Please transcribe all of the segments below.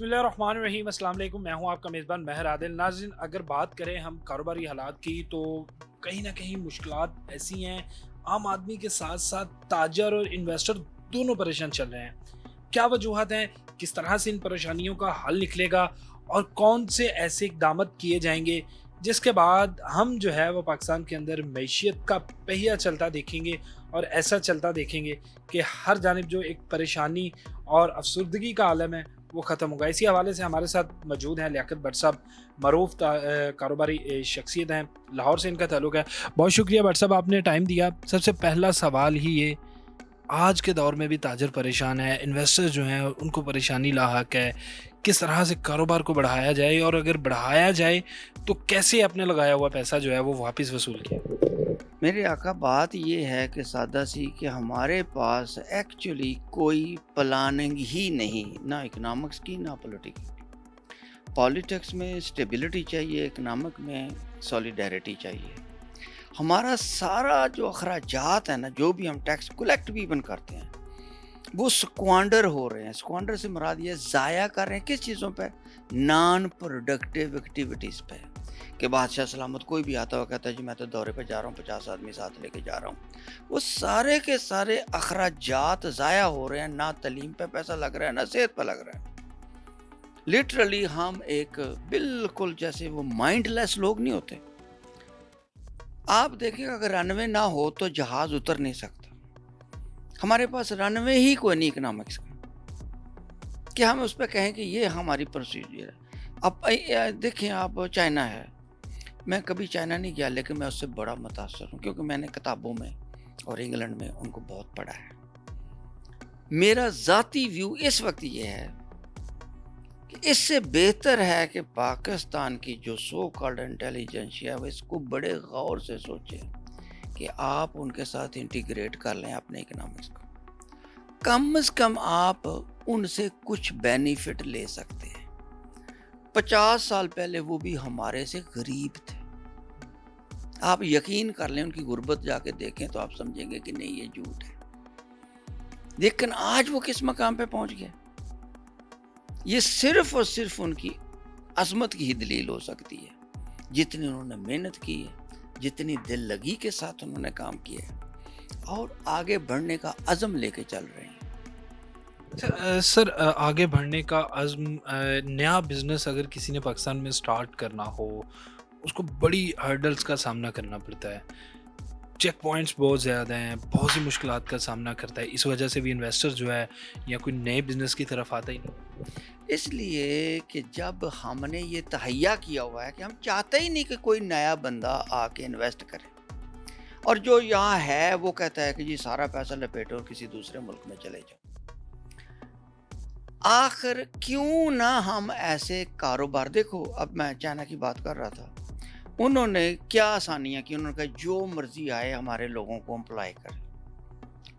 بسم اللہ الرحمن الرحیم، السلام علیکم۔ میں ہوں آپ کا میزبان مہر عادل۔ ناظرین، اگر بات کریں ہم کاروباری حالات کی تو کہیں نہ کہیں مشکلات ایسی ہیں، عام آدمی کے ساتھ ساتھ تاجر اور انویسٹر دونوں پریشان چل رہے ہیں۔ کیا وجوہات ہیں، کس طرح سے ان پریشانیوں کا حل نکلے گا اور کون سے ایسے اقدامات کیے جائیں گے جس کے بعد ہم جو ہے وہ پاکستان کے اندر معیشت کا پہیہ چلتا دیکھیں گے اور ایسا چلتا دیکھیں گے کہ ہر جانب جو ایک پریشانی اور افسردگی کا عالم ہے وہ ختم ہوگا۔ اسی حوالے سے ہمارے ساتھ موجود ہیں لیاقت بٹ صاحب، معروف کاروباری شخصیت ہیں، لاہور سے ان کا تعلق ہے۔ بہت شکریہ بٹ صاحب، آپ نے ٹائم دیا۔ سب سے پہلا سوال ہی یہ، آج کے دور میں بھی تاجر پریشان ہے، انویسٹر جو ہیں ان کو پریشانی لاحق ہے، کس طرح سے کاروبار کو بڑھایا جائے اور اگر بڑھایا جائے تو کیسے اپنے لگایا ہوا پیسہ جو ہے وہ واپس وصول کیا؟ میرے آقا، بات یہ ہے کہ سادہ سی کہ ہمارے پاس ایکچولی کوئی پلاننگ ہی نہیں، نہ اکنامکس کی نہ پالیٹکس میں اسٹیبلٹی چاہیے، اکنامک میں سولیڈیرٹی چاہیے۔ ہمارا سارا جو اخراجات ہے نا، جو بھی ہم ٹیکس کلیکٹ بھی بن کرتے ہیں، وہ سکوانڈر ہو رہے ہیں۔ سکوانڈر سے مراد یہ ضائع کر رہے ہیں کس چیزوں پہ؟ نان پروڈکٹیو ایکٹیویٹیز پہ۔ کہ بادشاہ سلامت کوئی بھی آتا ہوا کہتا ہے جی میں تو دورے پہ جا رہا ہوں، 50 آدمی ساتھ لے کے جا رہا ہوں، وہ سارے کے سارے اخراجات ضائع ہو رہے ہیں۔ نہ تعلیم پہ پیسہ لگ رہا ہے، نہ صحت پہ لگ رہا ہے۔ لٹرلی ہم ایک بالکل جیسے وہ مائنڈ لیس لوگ نہیں ہوتے۔ آپ دیکھیں اگر رن وے نہ ہو تو جہاز اتر نہیں سکتا۔ ہمارے پاس رن وے ہی کوئی نہیں اکنامکس کا کہ ہم اس پہ کہیں کہ یہ ہماری پروسیجر ہے۔ اب دیکھیں آپ، چائنا ہے، میں کبھی چائنا نہیں گیا لیکن میں اس سے بڑا متاثر ہوں کیونکہ میں نے کتابوں میں اور انگلینڈ میں ان کو بہت پڑھا ہے۔ میرا ذاتی ویو اس وقت یہ ہے کہ اس سے بہتر ہے کہ پاکستان کی جو سو کالڈ انٹیلیجنس ہے وہ اس کو بڑے غور سے سوچے کہ آپ ان کے ساتھ انٹیگریٹ کر لیں اپنے اکنامکس کو۔ کم از کم آپ ان سے کچھ بینیفٹ لے سکتے ہیں۔ 50 سال پہلے وہ بھی ہمارے سے غریب تھے۔ آپ یقین کر لیں، ان کی غربت جا کے دیکھیں تو آپ سمجھیں گے کہ نہیں یہ جھوٹ ہے۔ لیکن آج وہ کس مقام پہ پہنچ گئے؟ یہ صرف اور صرف ان کی عظمت کی ہی دلیل ہو سکتی ہے، جتنی انہوں نے محنت کی ہے، جتنی دل لگی کے ساتھ انہوں نے کام کیا ہے اور آگے بڑھنے کا عزم لے کے چل رہے ہیں۔ سر، آگے بڑھنے کا عزم، نیا بزنس اگر کسی نے پاکستان میں سٹارٹ کرنا ہو اس کو بڑی ہرڈلز کا سامنا کرنا پڑتا ہے، چیک پوائنٹس بہت زیادہ ہیں، بہت سی مشکلات کا سامنا کرتا ہے۔ اس وجہ سے بھی انویسٹر جو ہے یا کوئی نئے بزنس کی طرف آتا ہی نہیں۔ اس لیے کہ جب ہم نے یہ تہیا کیا ہوا ہے کہ ہم چاہتے ہی نہیں کہ کوئی نیا بندہ آ کے انویسٹ کرے، اور جو یہاں ہے وہ کہتا ہے کہ جی سارا پیسہ لپیٹو اور کسی دوسرے ملک میں چلے جاؤ۔ آخر کیوں نہ ہم ایسے کاروبار، دیکھو اب میں چائنا کی بات کر رہا تھا، انہوں نے کیا آسانیاں کی، انہوں نے کہا جو مرضی آئے ہمارے لوگوں کو امپلائی کرے،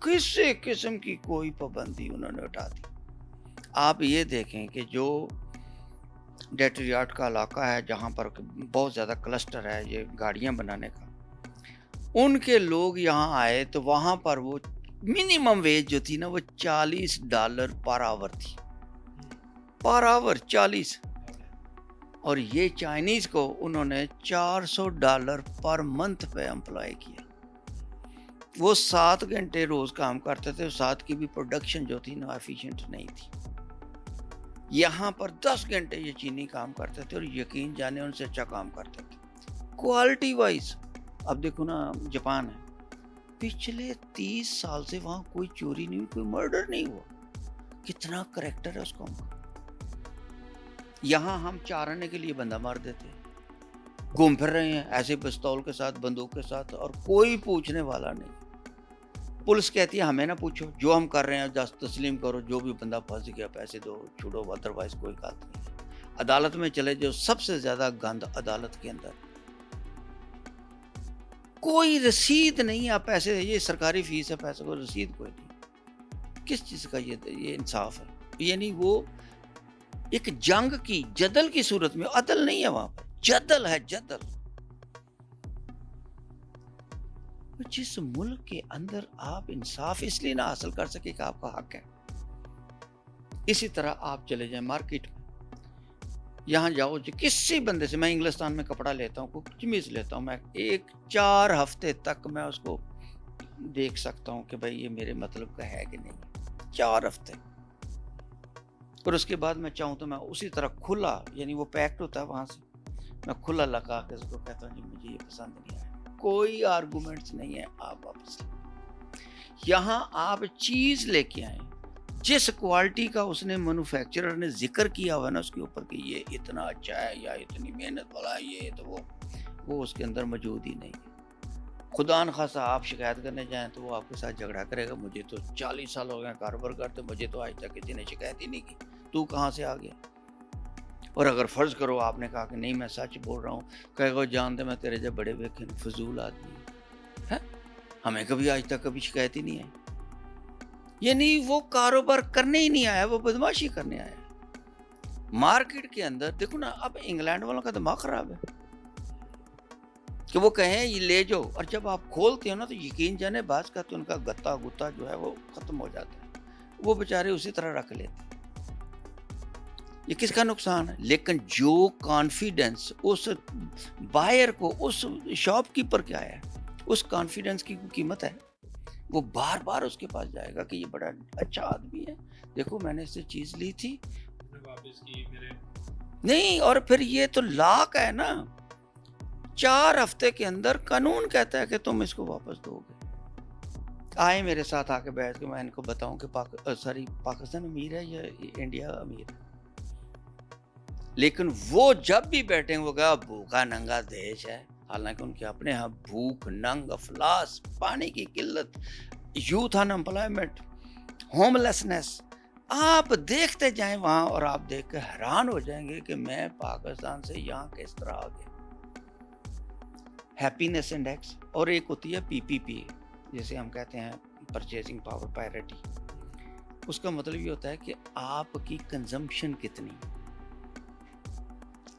کسی قسم کی کوئی پابندی انہوں نے اٹھا دی۔ آپ یہ دیکھیں کہ جو ڈیٹریاٹ کا علاقہ ہے جہاں پر بہت زیادہ کلسٹر ہے یہ گاڑیاں بنانے کا، ان کے لوگ یہاں آئے تو وہاں پر وہ منیمم ویج جو تھی نا وہ $40 پر آور تھی، پر آور 40، اور یہ چائنیز کو انہوں نے $400 پر منتھ پہ امپلائی کیا۔ وہ 7 گھنٹے روز کام کرتے تھے، 7 کی بھی پروڈکشن جو تھی نا ایفیشینٹ نہیں تھی۔ یہاں پر 10 گھنٹے یہ چینی کام کرتے تھے اور یقین جانے ان سے اچھا کام کرتے تھے کوالٹی وائز۔ اب دیکھو نا جاپان ہے، پچھلے 30 سال سے وہاں کوئی چوری نہیں ہوئی، کوئی مرڈر نہیں ہوا، کتنا کریکٹر ہے اس قوم کا۔ یہاں ہم چارنے کے لیے بندہ مار دیتے ہیں، گھوم پھر رہے ہیں ایسے پستول کے ساتھ، بندوق کے ساتھ، اور کوئی پوچھنے والا نہیں۔ پولیس کہتی ہے ہمیں نہ پوچھو، جو ہم کر رہے ہیں جس تسلیم کرو، جو بھی بندہ پھنس گیا پیسے دو چھوڑو، ادروائز کوئی بات نہیں۔ عدالت میں چلے جو سب سے زیادہ گند عدالت کے اندر، کوئی رسید نہیں، آپ پیسے، یہ سرکاری فیس ہے، پیسے کو رسید کوئی نہیں۔ کس چیز کا یہ انصاف ہے؟ یعنی وہ ایک جنگ کی، جدل کی صورت میں، عدل نہیں ہے وہاں پر، جدل ہے، جدل۔ جس ملک کے اندر آپ انصاف اس لیے نہ حاصل کر سکے کہ آپ کا حق ہے، اسی طرح آپ چلے جائیں مارکیٹ میں، یہاں جاؤ جو کسی بندے سے، میں انگلستان میں کپڑا لیتا ہوں، کوئی قمیض لیتا ہوں، میں 4 ہفتے تک میں اس کو دیکھ سکتا ہوں کہ بھائی یہ میرے مطلب کا ہے کہ نہیں، 4 ہفتے. اور اس کے بعد میں چاہوں تو میں اسی طرح کھلا، یعنی وہ پیکڈ ہوتا ہے وہاں سے، میں کھلا لگا کے اس کو کہتا ہوں جی مجھے یہ پسند نہیں آیا، کوئی آرگومنٹس نہیں ہے، آپ واپس. یہاں آپ چیز لے کے آئیں جس کوالٹی کا اس نے مینوفیکچرر نے ذکر کیا ہوا نا اس کے اوپر کہ یہ اتنا اچھا ہے یا اتنی محنت والا ہے، یہ تو وہ اس کے اندر موجود ہی نہیں ہے. خدا نخواستہ آپ شکایت کرنے جائیں تو وہ آپ کے ساتھ جھگڑا کرے گا، مجھے تو 40 سال ہو گئے کاروبار کرتے، مجھے تو آج تک کسی نے شکایت ہی نہیں کی، تو کہاں سے آ گیا. اور اگر فرض کرو آپ نے کہا کہ نہیں میں سچ بول رہا ہوں، کہے گا جانتے میں تیرے جب بڑے بے فضول آدمی ہے، ہمیں کبھی آج تک کبھی شکایت ہی نہیں آئی. یعنی وہ کاروبار کرنے ہی نہیں آیا، وہ بدماشی کرنے آیا. مارکیٹ کے اندر دیکھو نا، اب انگلینڈ والوں کا دماغ خراب ہے کہ وہ کہیں یہ لے جاؤ، اور جب آپ کھولتے ہو نا تو یقین جانے بعض کا تو ان کا گتا گتا جو ہے وہ ختم ہو جاتا ہے، وہ بیچارے اسی طرح رکھ لیتے. یہ کس کا نقصان ہے؟ لیکن جو کانفیڈنس اس بائر کو، اس شاپ کیپر کے آیا ہے، اس کانفیڈنس کی قیمت ہے. وہ بار بار اس کے پاس جائے گا کہ یہ بڑا اچھا آدمی ہے، دیکھو میں نے اس سے چیز لی تھی واپس کی میرے نہیں. اور پھر یہ تو لاک ہے نا، 4 ہفتے کے اندر قانون کہتا ہے کہ تم اس کو واپس دو گے. آئے میرے ساتھ آ کے بیٹھ کے میں ان کو بتاؤں کہ پاکستان امیر ہے یا انڈیا امیر ہے. لیکن وہ جب بھی بیٹھیں وہ کہا بھوکا ننگا دیش ہے، حالانکہ ان کے اپنے ہاں بھوک، ننگ، افلاس، پانی کی قلت، یوتھ ان امپلائمنٹ، ہوم لیسنس. آپ دیکھتے جائیں وہاں اور آپ دیکھ کے حیران ہو جائیں گے کہ میں پاکستان سے یہاں کس طرح آ گیا. ہیپینس انڈیکس، اور ایک ہوتی ہے PPP جسے ہم کہتے ہیں پرچیزنگ پاور پیرٹی. اس کا مطلب یہ ہوتا ہے کہ آپ کی کنزمپشن کتنی،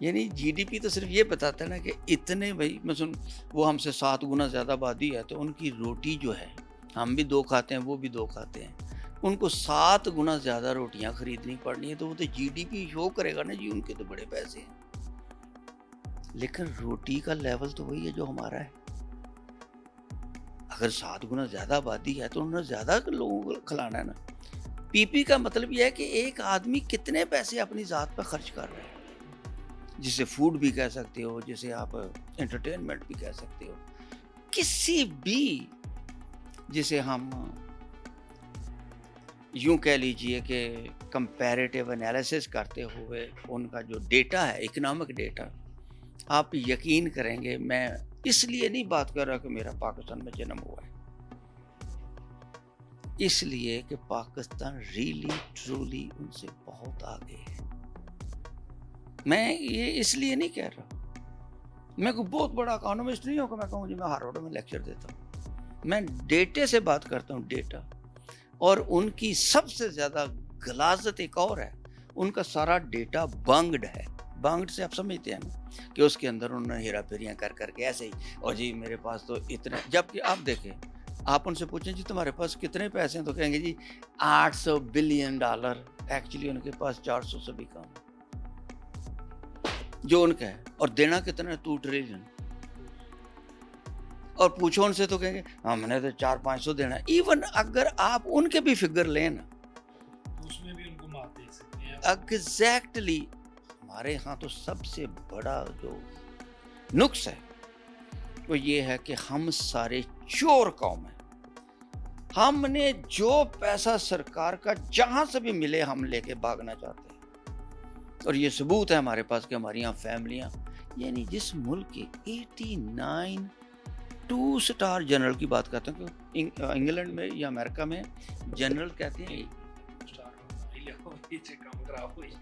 یعنی GDP تو صرف یہ بتاتا ہے نا کہ اتنے، بھائی مثلا وہ ہم سے 7 گنا زیادہ آبادی ہے تو ان کی روٹی جو ہے، ہم بھی 2 کھاتے ہیں وہ بھی 2 کھاتے ہیں، ان کو 7 گنا زیادہ روٹیاں خریدنی پڑنی ہے، تو وہ تو GDP شو کرے گا نا جی ان کے تو بڑے پیسے ہیں. لیکن روٹی کا لیول تو وہی ہے جو ہمارا ہے. اگر 7 گنا زیادہ آبادی ہے تو انہوں نے زیادہ لوگوں کو کھلانا ہے نا. PP کا مطلب یہ ہے کہ ایک آدمی کتنے پیسے اپنی ذات پہ خرچ کر رہا ہے، جسے فوڈ بھی کہہ سکتے ہو، جسے آپ انٹرٹینمنٹ بھی کہہ سکتے ہو، کسی بھی جسے ہم یوں کہہ لیجئے کہ کمپیریٹیو انالیسس کرتے ہوئے ان کا جو ڈیٹا ہے، اکنامک ڈیٹا، آپ یقین کریں گے. میں اس لیے نہیں بات کر رہا کہ میرا پاکستان میں جنم ہوا ہے، اس لیے کہ پاکستان ریلی ٹرولی ان سے بہت آگے ہے. میں یہ اس لیے نہیں کہہ رہا، میں کوئی بہت بڑا اکانومسٹ نہیں ہوں کہ میں کہوں جی میں ہارورڈ میں لیکچر دیتا ہوں. میں ڈیٹے سے بات کرتا ہوں، ڈیٹا. اور ان کی سب سے زیادہ غلاظت ایک اور ہے، ان کا سارا ڈیٹا بانگڈ ہے. بانگڈ سے آپ سمجھتے ہیں نا کہ اس کے اندر انہوں نے ہیرا پھیریاں کر کر کے ایسے ہی، اور جی میرے پاس تو اتنے، جبکہ آپ دیکھیں، آپ ان سے پوچھیں جی تمہارے پاس کتنے پیسے ہیں تو کہیں گے جی $800 بلین. ایکچولی ان کے پاس 400 سے بھی کم جو ان کا ہے، اور دینا کتنا ہے 2 ٹریلین. اور پوچھو ان سے تو کہیں گے ہم نے تو 400-500 دینا ہے. ایون اگر آپ ان کے بھی فگر لیں نا، اس میں بھی ان کو مات دے سکتے ہیں. ایگزیکٹلی. ہمارے ہاں تو سب سے بڑا جو نقص ہے وہ یہ ہے کہ ہم سارے چور قوم ہیں. ہم نے جو پیسہ سرکار کا جہاں سے بھی ملے ہم لے کے بھاگنا چاہتے ہیں. اور یہ ثبوت ہے ہمارے پاس کہ ہماری یہاں فیملیاں، یعنی جس ملک کے 89 2 سٹار جنرل کی بات کرتے ہیں کہ انگلینڈ میں یا امریکہ میں جنرل کہتے ہیں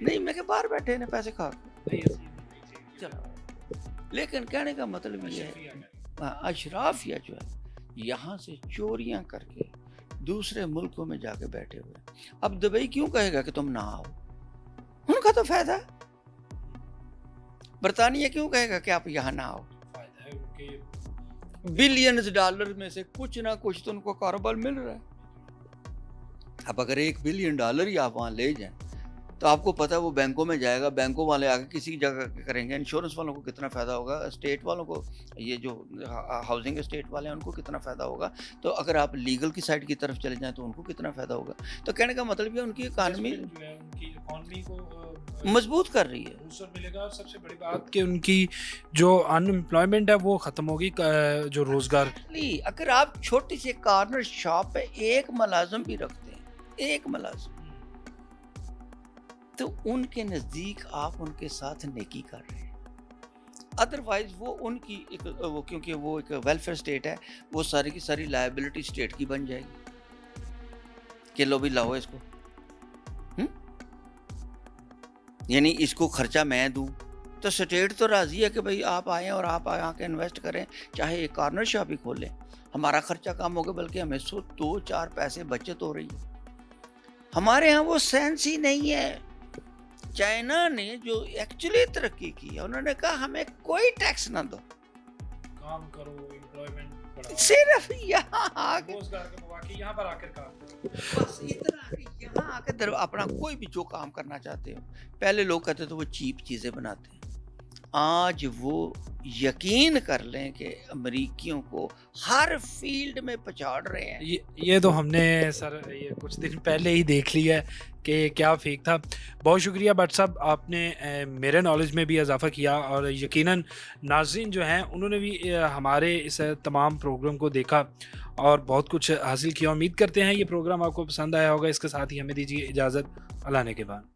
نہیں، میں کہ باہر بیٹھے ہیں پیسے کھا کے. چلو، لیکن کہنے کا مطلب یہ ہے اشرافیہ جو ہے یہاں سے چوریاں کر کے دوسرے ملکوں میں جا کے بیٹھے ہوئے. اب دبئی کیوں کہے گا کہ تم نہ آؤ؟ ان کا تو فائدہ ہے. برطانیہ کیوں کہے گا کہ آپ یہاں نہ آؤ؟ بلینز ڈالر میں سے کچھ نہ کچھ تو ان کو کاروبار مل رہا ہے. اب اگر $1 بلین ہی آپ وہاں لے جائیں تو آپ کو پتہ ہے وہ بینکوں میں جائے گا، بینکوں والے آگے کسی جگہ کریں گے، انشورنس والوں کو کتنا فائدہ ہوگا، اسٹیٹ والوں کو، یہ جو ہاؤسنگ اسٹیٹ والے ہیں ان کو کتنا فائدہ ہوگا، تو اگر آپ لیگل کی سائڈ کی طرف چلے جائیں تو ان کو کتنا فائدہ ہوگا. تو کہنے کا مطلب یہ ان کی اکانومی Investment جو ہے ان کی اکانومی کو مضبوط کر رہی ہے. بوسٹر ملے گا. اور سب سے بڑی بات کہ ان کی جو ان امپلائمنٹ ہے وہ ختم ہوگی, جو روزگار. اگر آپ چھوٹی سی کارنر شاپ پہ ایک ملازم بھی رکھتے ہیں، ایک ملازم، تو ان کے نزدیک آپ ان کے ساتھ نیکی کر رہے ہیں. ادروائز وہ ان کی وہ کیونکہ وہ ایک ویلفیئر اسٹیٹ ہے، وہ ساری کی ساری لائبلٹی اسٹیٹ کی بن جائے گی کہ لو بھی لاؤ اس کو، یعنی اس کو خرچہ میں دوں. تو اسٹیٹ تو راضی ہے کہ بھئی آپ آئیں اور آپ آ کے انویسٹ کریں، چاہے ایک کارنر شاپ ہی کھولیں، ہمارا خرچہ کم ہوگا بلکہ ہمیں 2-4 پیسے بچت ہو رہی ہے. ہمارے ہاں وہ سینس ہی نہیں ہے. چائنا نے جو ایکچولی ترقی کی ہے، انہوں نے کہا ہمیں کوئی ٹیکس نہ دو، کام کرو, امپلائمنٹ بڑھاؤ, صرف یہاں آ کے روزگار کے مواقع یہاں پر آ کر کام کرو. بس اتنا کہ یہاں آ کے اپنا کوئی بھی جو کام کرنا چاہتے ہو. پہلے لوگ کہتے تھے وہ چیپ چیزیں بناتے ہیں، آج وہ یقین کر لیں کہ امریکیوں کو ہر فیلڈ میں پچاڑ رہے ہیں. یہ تو ہم نے سر یہ کچھ دن پہلے ہی دیکھ لیا ہے کہ کیا فیک تھا. بہت شکریہ بٹ صاحب, آپ نے میرے نالج میں بھی اضافہ کیا, اور یقیناً ناظرین جو ہیں انہوں نے بھی ہمارے اس تمام پروگرام کو دیکھا اور بہت کچھ حاصل کیا. امید کرتے ہیں یہ پروگرام آپ کو پسند آیا ہوگا. اس کے ساتھ ہی ہمیں دیجیے اجازت. اللہ نے کے بعد.